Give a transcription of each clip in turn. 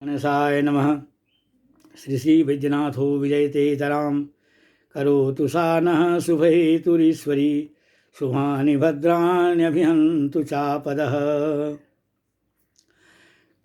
गणेशाय नमः। श्री श्री वैद्यनाथो विजयते तरां करोतु सा नः शुभहेतुरीश्वरी शुभानि भद्राण्यभिहन्तु चापदः।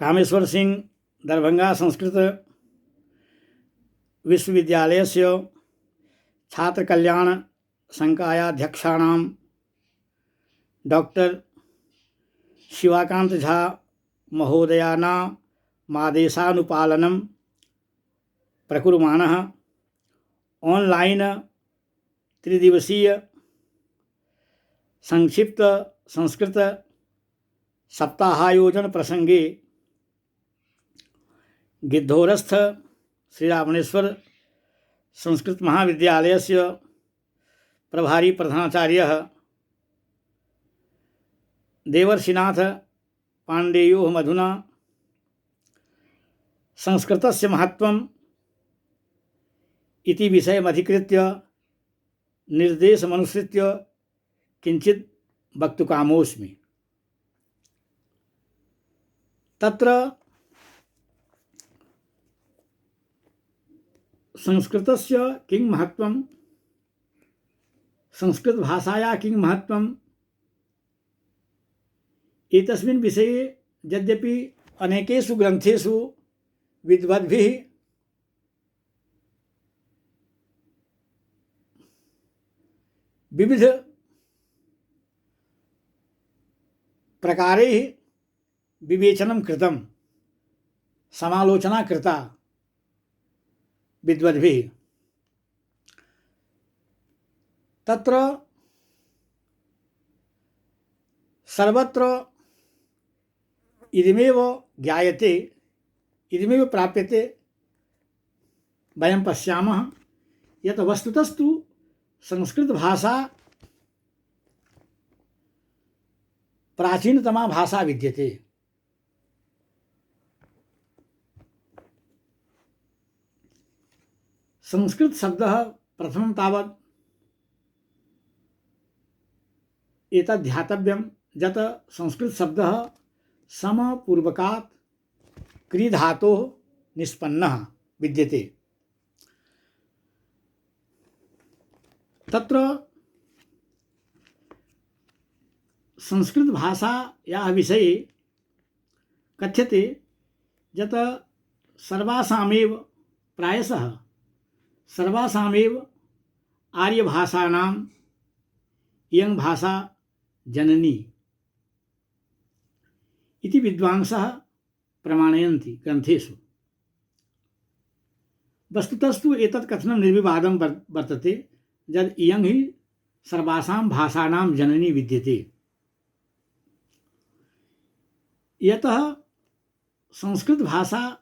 कामेश्वर सिंह दरभंगा संस्कृत विश्वविद्यालयस्य छात्र कल्याण संकायाध्यक्षाणां डॉक्टर शिवाकांत झा महोदयानामादेशानुपालनं प्रकुर्वाणः ऑनलाइन त्रिदिवसीय संक्षिप्त संस्कृत सप्ताहायोजन प्रसंगे गिद्धोरस्थ श्री रावणेश्वर संस्कृत महाविद्यालयस्य प्रभारी प्रधानाचार्यः देवर्षिनाथ पाण्डेयो मधुना संस्कृतस्य महत्त्वम् इति विषयमधिकृत्य निर्देशमनुसृत्य किञ्चित् वक्तुकामोऽस्मि। तत्र संस्कृतस्य किं महत्त्वं, संस्कृतभाषायाः किं महत्त्वम् एतस्मिन् विषये यद्यपि अनेकेषु ग्रन्थेषु विद्वद्भिः विविध प्रकारैः विवेचनं कृतं, समालोचना कृता विद्वद्भिः, तत्र सर्वत्र इदमेव ज्ञायते, इदमेव प्राप्यते। वयं पश्यामः यत् वस्तुतस्तु संस्कृत भाषा प्राचीनतमा भाषा विद्यते। संस्कृत शब्दः प्रथमं तावत् एतद् ध्यातव्यं यत् संस्कृत शब्दः समपूर्वकात् क्री धातोः निष्पन्नः विद्यते। तत्र संस्कृत भाषायाः विषये कथ्यते यत् सर्वासामेव प्रायशः सर्वासामेव आर्यभाषाणां इयं भाषा जननी इति विद्वांसः प्रमाणयन्ति ग्रन्थेषु। वस्तुतस्तु एतत् कथनं निर्विवादं वर्तते यद् इयं हि सर्वासां भाषाणां जननी विद्यते। यतः संस्कृत भाषा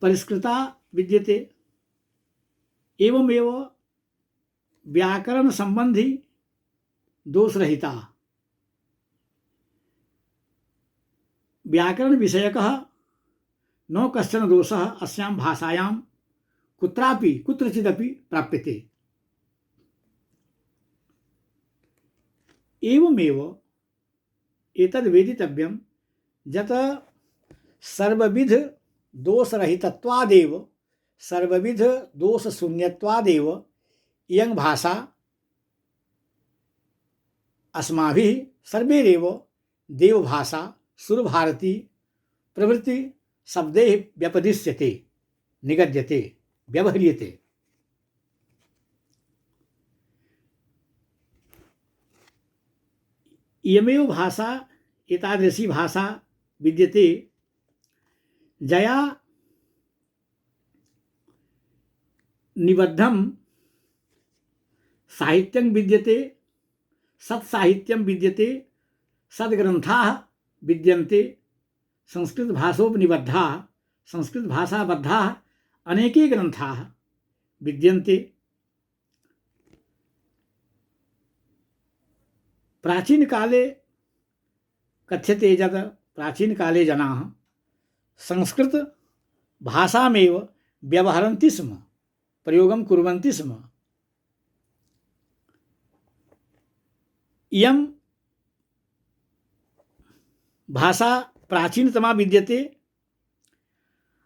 परिष्कृता विद्यते, एवमेव व्याकरण संबंधी दोषरहिता, व्याकरण विषयकः न कश्चन दोषः अस्यां भाषायां कुत्रापि कुत्रचिदपि प्राप्यते। एवमेव एतद् वेदितव्यं यत् सर्वविध दोषरहितत्वादेव, सर्वविध दोषशून्यत्वादेव इयं भाषा अस्माभिः सर्वैरेव देवभाषा सुरभारती प्रभृति शब्दैः व्यपदिश्यते, निगद्यते, व्यवह्रियते। इयमेव भाषा एतादृशी भाषा विद्यते जया निबद्धं साहित्यं विद्यते, सत्साहित्यं विद्यते, सद्ग्रन्थाः विद्यन्ते, संस्कृतभाषोपनिबद्धाः संस्कृतभाषाबद्धाः अनेके ग्रन्थाः विद्यन्ते। प्राचीनकाले कथ्यते यत् प्राचीनकाले जनाः संस्कृत भाषामेव व्यवहरन्ति स्म, प्रयोगं कुर्वन्ति स्म। इयं भाषा प्राचीनतमा विद्यते।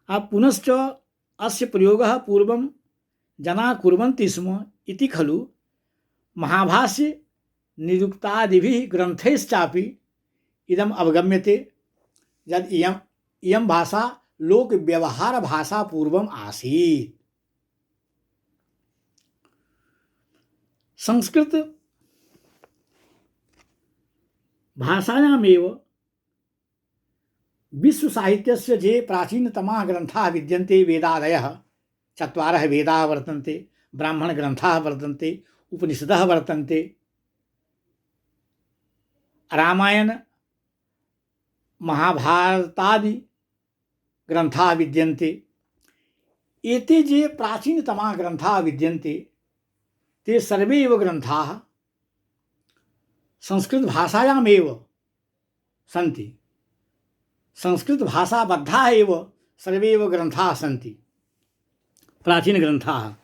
पुनश्च अस्य प्रयोगः पूर्वं जना कुर्वन्ति स्म इति खलु महाभाष्य निरुक्तादिभिः ग्रन्थैश्चापि इदम् अवगम्यते यद् इयं भाषा लोक व्यवहार भाषा पूर्वम आसीत्। संस्कृत भाषायामेव विश्व साहित्यस्य ये प्राचीनतमाः ग्रन्थाः विद्यन्ते वेदादयः चत्वारः वेदाः वर्तन्ते, ब्राह्मण ग्रन्थाः वर्तन्ते, उपनिषदः वर्तन्ते, रामायण महाभारतादि ग्रन्थाः विद्यन्ते। एते ये प्राचीनतमाः ग्रन्थाः विद्यन्ते ते सर्वे एव ग्रन्थाः संस्कृतभाषायामेव सन्ति। संस्कृतभाषाबद्धाः एव सर्वे एव ग्रन्थाः सन्ति, प्राचीनग्रन्थाः।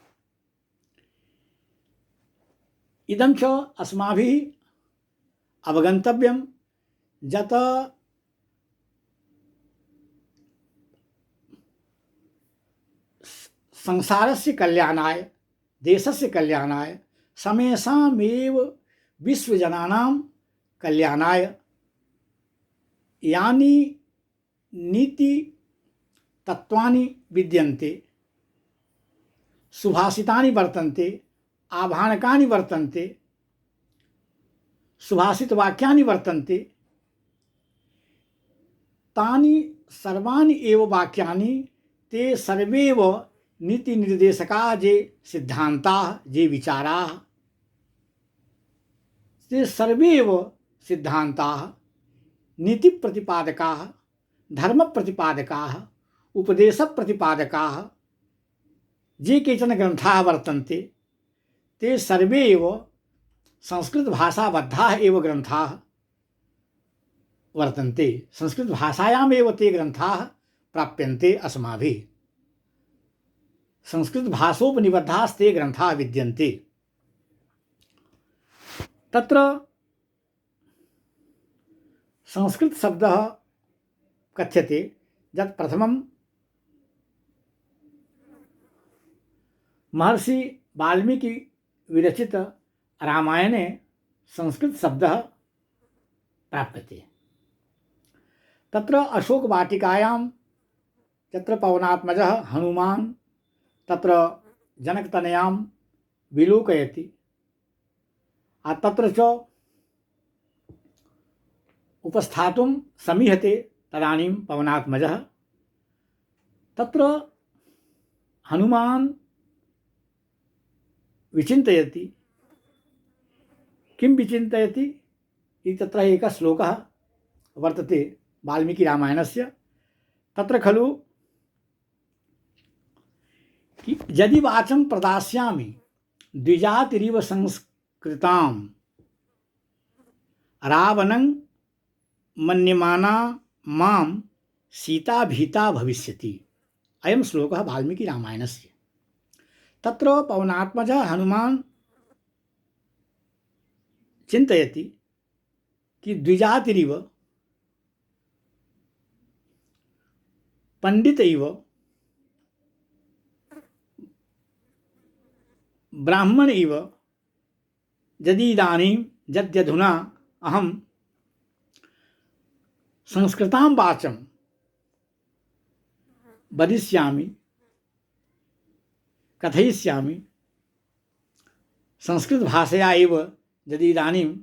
इदं च अस्माभिः अवगन्तव्यं यत् संसारस्य कल्याणाय, देशस्य कल्याणाय, समेषामेव विश्वजनानां कल्याणाय यानि नीति तत्वानि विद्यन्ते, सुभाषितानि वर्तन्ते, आभाणकानि वर्तन्ते, सुभाषितवाक्यानि वर्तन्ते, तानि सर्वाणि एव वाक्यानि ते सर्वेव नीति निर्देशकाः ये सिद्धान्ताः ये विचाराः ते सर्वे एव सिद्धान्ताः नीति प्रतिपादकाः, धर्म प्रतिपादकाः, उपदेश प्रतिपादकाः ये केचन ग्रन्थाः वर्तन्ते ते सर्वे एव संस्कृत भाषाबद्धाः एव ग्रन्थाः वर्तन्ते। संस्कृत भाषायामेव ते ग्रन्थाः प्राप्यन्ते अस्माभिः। संस्कृत भाषोपनिबद्धास्ते ग्रन्थाः विद्यन्ते। तत्र संस्कृत शब्दः कथ्यते यत् प्रथमं महर्षि वाल्मीकि विरचित रामायणे संस्कृत शब्दः प्राप्यते। तत्र अशोकवाटिकायां तत्र पवनात्मजः हनुमान् तत्र जनकतनयां विलोकयति। तत्र च उपस्थातुं समीहते तदानीं पवनात्मजः। तत्र हनुमान् विचिन्तयति। किं विचिन्तयति इति तत्र एकः श्लोकः वर्तते वाल्मीकिरामायणस्य। तत्र खलु कि यदि वाचं प्रदास्यामि द्विजातिरिव संस्कृतां रावणं मन्यमाना मां सीता भीता भविष्यति। अयं श्लोकः वाल्मीकिरामायणस्य। तत्र पवनात्मजः हनुमान् चिन्तयति कि द्विजातिरिव पंडित इव ब्राह्मण इव यदि इदानीं यद्यधुना अहं संस्कृतां वाचं वदिष्यामि, कथयिष्यामि, संस्कृत भाषया एव यदि इदानीम्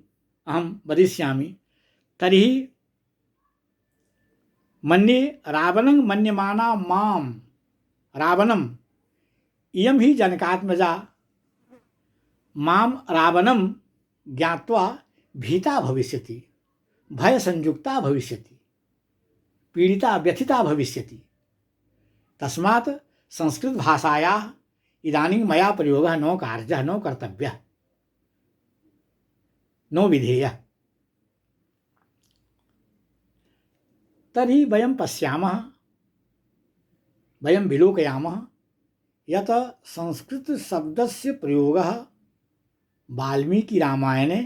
अहं वदिष्यामि, तर्हि मन्ये रावणं मन्यमाना मां रावणम् इयं हि जनकात्मजा मां रावणं ज्ञात्वा भीता भविष्यति, भयसंयुक्ता भविष्यति, पीडिता व्यथिता भविष्यति। तस्मात् संस्कृत भाषायाः इदानीं मया प्रयोगः न कार्यः न कर्तव्यः न विधेयः। तर्हि वयं पश्यामः, वयं विलोकयामः यत् संस्कृत शब्दस्य प्रयोगः वाल्मीकिरामायणे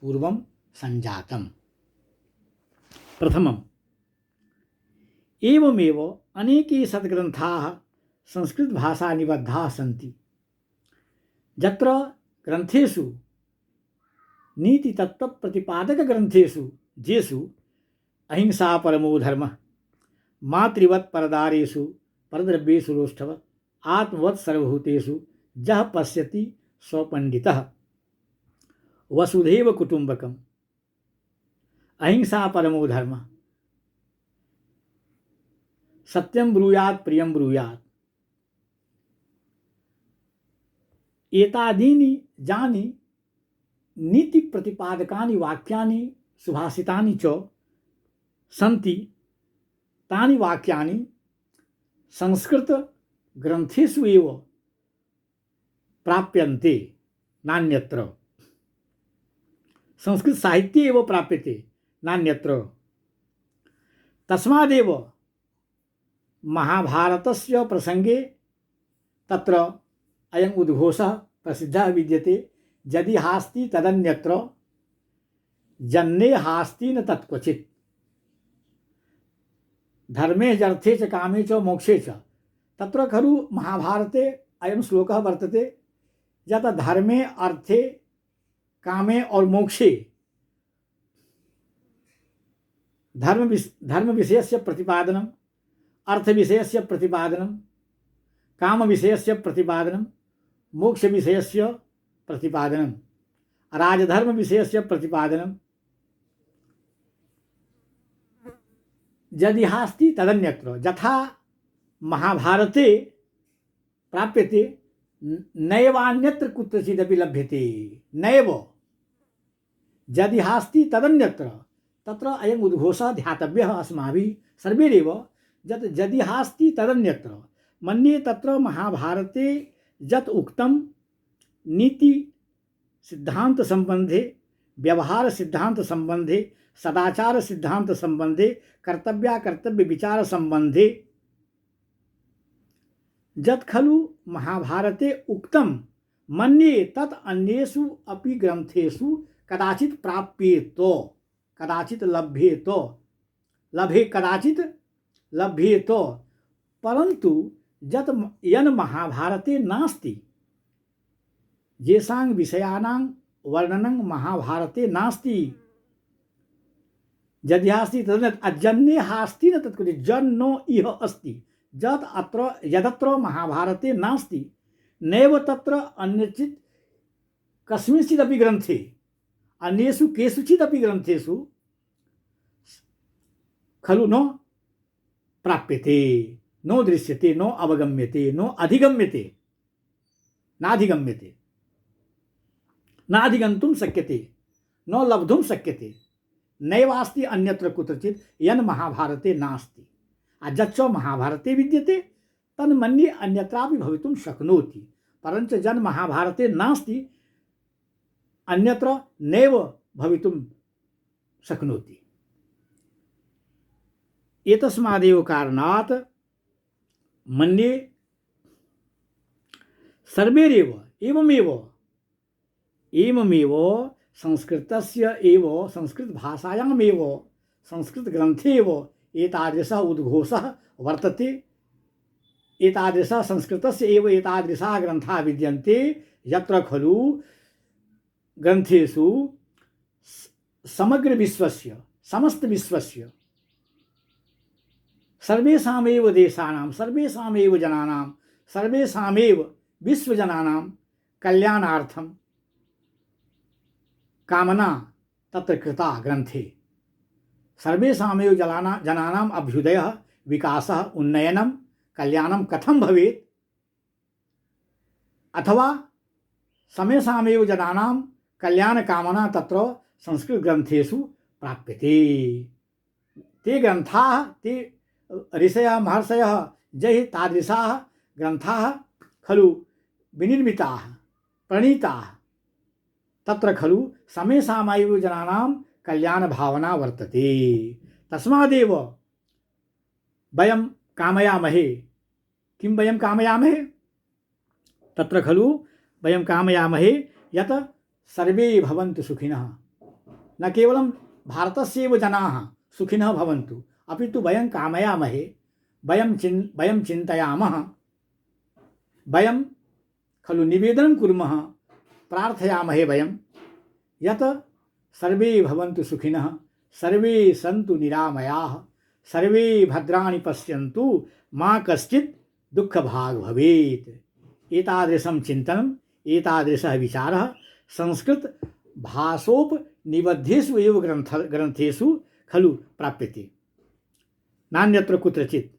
पूर्वं सञ्जातम्। प्रथमं एवमेव अनेके सद्ग्रन्थाः संस्कृतभाषा निबद्धाः सन्ति। यत्र ग्रन्थेषु नीतितत्त्वप्रतिपादकग्रन्थेषु येषु अहिंसा परमो धर्मः, मातृवत् परदारेषु परद्रव्येषु रोष्ठवत्, आत्मवत् सर्वभूतेषु जः पश्यति स्वपण्डितः, वसुधैव कुटुम्बकम्, अहिंसा परमो धर्मः, सत्यं ब्रूयात् प्रियं ब्रूयात्, एतादीनि जानि नीति प्रतिपादकानि वाक्यानि सुभाषितानि च सन्ति। तानि वाक्यानि संस्कृत ग्रन्थेषु एव प्राप्यन्ते, नान्यत्र। संस्कृत साहित्ये एव प्राप्यते, नान्यत्र। तस्मादेव महाभारतस्य प्रसंगे तत्र अयम् उद्घोषः प्रसिद्धः विद्यते, यदि हास्ति तदन्यत्र जन्ये हास्ति न तत्क्वचित्। धर्मे अर्थे च कामे च मोक्षे च। तत्र खलु महाभारते अयं श्लोकः वर्तते, यत् धर्मे अर्थे कामे और मोक्षे धर्म विषयस्य प्रतिपादनम्, अर्थ विषयस्य प्रतिपादनम्, काम विषयस्य प्रतिपादनम्, मोक्ष विषयस्य प्रतिपादनम्, राजधर्म विषयस्य प्रतिपादनम्। यदि हास्ति तदन्यत्र, यथा महाभारते प्राप्यते नैवान्यत्र कुत्रचिदपि लभ्यते। नैव यदि हास्ति तदन्यत्र, तत्र अयम् उद्घोषः ध्यातव्यः अस्माभिः सर्वैरेव, यत् यदि हास्ति तदन्यत्र। मन्ये तत्र महाभारते यत् उक्तं नीति सिद्धांत संबंधे, व्यवहार सिद्धांत संबंधे, सदाचार सिद्धांत संबंधे, कर्तव्याकर्तव्य विचार संबंधे यत् खलु महाभारते उक्तं, मन्ये तत् अन्येषु अपि ग्रंथेषु कदाचित् प्राप्येतो, कदाचित् लभ्येतो, कदाचित् लभ्येतो, परन्तु यत् यन् महाभारते नास्ति, येषां विषयाणां वर्णनं महाभारते नास्ति। यदि हास्ति तदन्यत्, अजन्ये हास्ति न तत्क्वचित्। जन्नो इह अस्ति, यत् अत्र यदत्र महाभारते नास्ति, नैव तत्र अन्यचित् कस्मिंश्चिदपि ग्रन्थे, अन्येषु केषुचिदपि ग्रन्थेषु खलु न प्राप्यते, नो दृश्यते, नो अवगम्यते, नो अधिगम्यते, नाधिगम्यते, नाधिगन्तुं शक्यते, न लब्धुं शक्यते। नैवास्ति अन्यत्र कुत्रचित् यन् महाभारते नास्ति। यच्च महाभारते विद्यते तन्मन्ये अन्यत्रापि भवितुं शक्नोति, परञ्च यन् महाभारते नास्ति अन्यत्र नैव भवितुं शक्नोति। एतस्मादेव कारणात् मन्ये सर्वैरेव एवमेव संस्कृतस्य एव, संस्कृतभाषायामेव, संस्कृतग्रन्थे एव एतादृशः उद्घोषः वर्तते। एतादृशः संस्कृतस्य एव एतादृशाः ग्रन्थाः विद्यन्ते, यत्र खलु ग्रन्थेषु समग्र विश्वस्य, समस्त विश्वस्य, सर्वेषामेव देशानां, सर्वेषामेव जनानां, सर्वेषामेव विश्वजनानां कल्याणार्थं कामना तत्र कृता ग्रन्थे। सर्वेषामेव जनानाम् अभ्युदयः, विकासः, उन्नयनं, कल्याणं कथं भवेत्, अथवा समेषामेव जनानां कल्याणकामना तत्र संस्कृतग्रन्थेषु प्राप्यते। ते ग्रन्थाः, ते ऋषयः महर्षयः यैः तादृशाः ग्रन्थाः खलु विनिर्मिताः, प्रणीताः, तत्र खलु समेषामेव जनानां कल्याणभावना वर्तते। तस्मादेव वयं कामयामहे। किं वयं कामयामहे? तत्र खलु वयं कामयामहे यत् सर्वे भवन्तु सुखिनः। न केवलं भारतस्यैव जनाः सुखिनः भवन्तु, अपि तु वयं कामयामहे, वयं चिन्तयामः, वयं खलु निवेदनं कुर्मः, प्रार्थयामहे वयं यत् सर्वे भवन्तु सुखिनः, सर्वे सन्तु निरामयाः, सर्वे भद्राणि पश्यन्तु, मा कश्चित् दुःखभाग् भवेत्। एतादृशं चिन्तनम्, एतादृशः विचारः संस्कृत भाषोपनिबद्धेषु एव ग्रन्थेषु खलु प्राप्यते, नान्यत्र कुत्रचित्।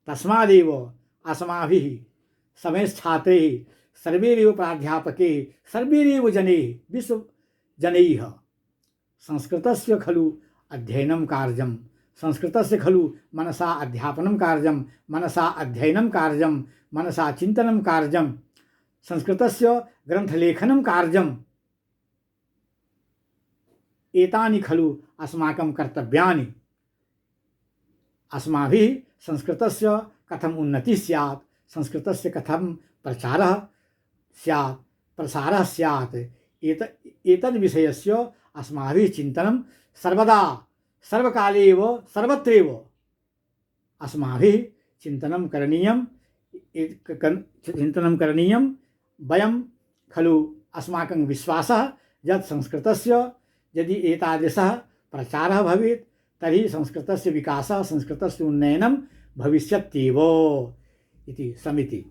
तस्मादेव अस्माभिः समयच्छात्रैः, सर्वैरेव प्राध्यापकैः, सर्वैरेव जनैः, विश्वजनैः संस्कृतस्य खलु अध्ययनं कार्यं, संस्कृतस्य खलु मनसा अध्यापनं कार्यं, मनसा अध्ययनं कार्यं, मनसा चिन्तनं कार्यं, संस्कृतस्य ग्रन्थलेखनं कार्यम्। एतानि खलु अस्माकं कर्तव्यानि। अस्माभिः संस्कृतस्य कथम् उन्नतिः स्यात्, संस्कृतस्य कथं प्रचारः स्यात्, प्रसारः स्यात्, एतद् विषयस्य अस्माभिः चिन्तनं सर्वदा, सर्वकाले एव, सर्वत्रैव अस्माभिः चिन्तनं करणीयं। वयं खलु अस्माकं विश्वासः यत् संस्कृतस्य यदि एतादृशः प्रचारः भवेत् तर्हि संस्कृतस्य विकासः, संस्कृतस्य उन्नयनं भविष्यत्येव इति समिति।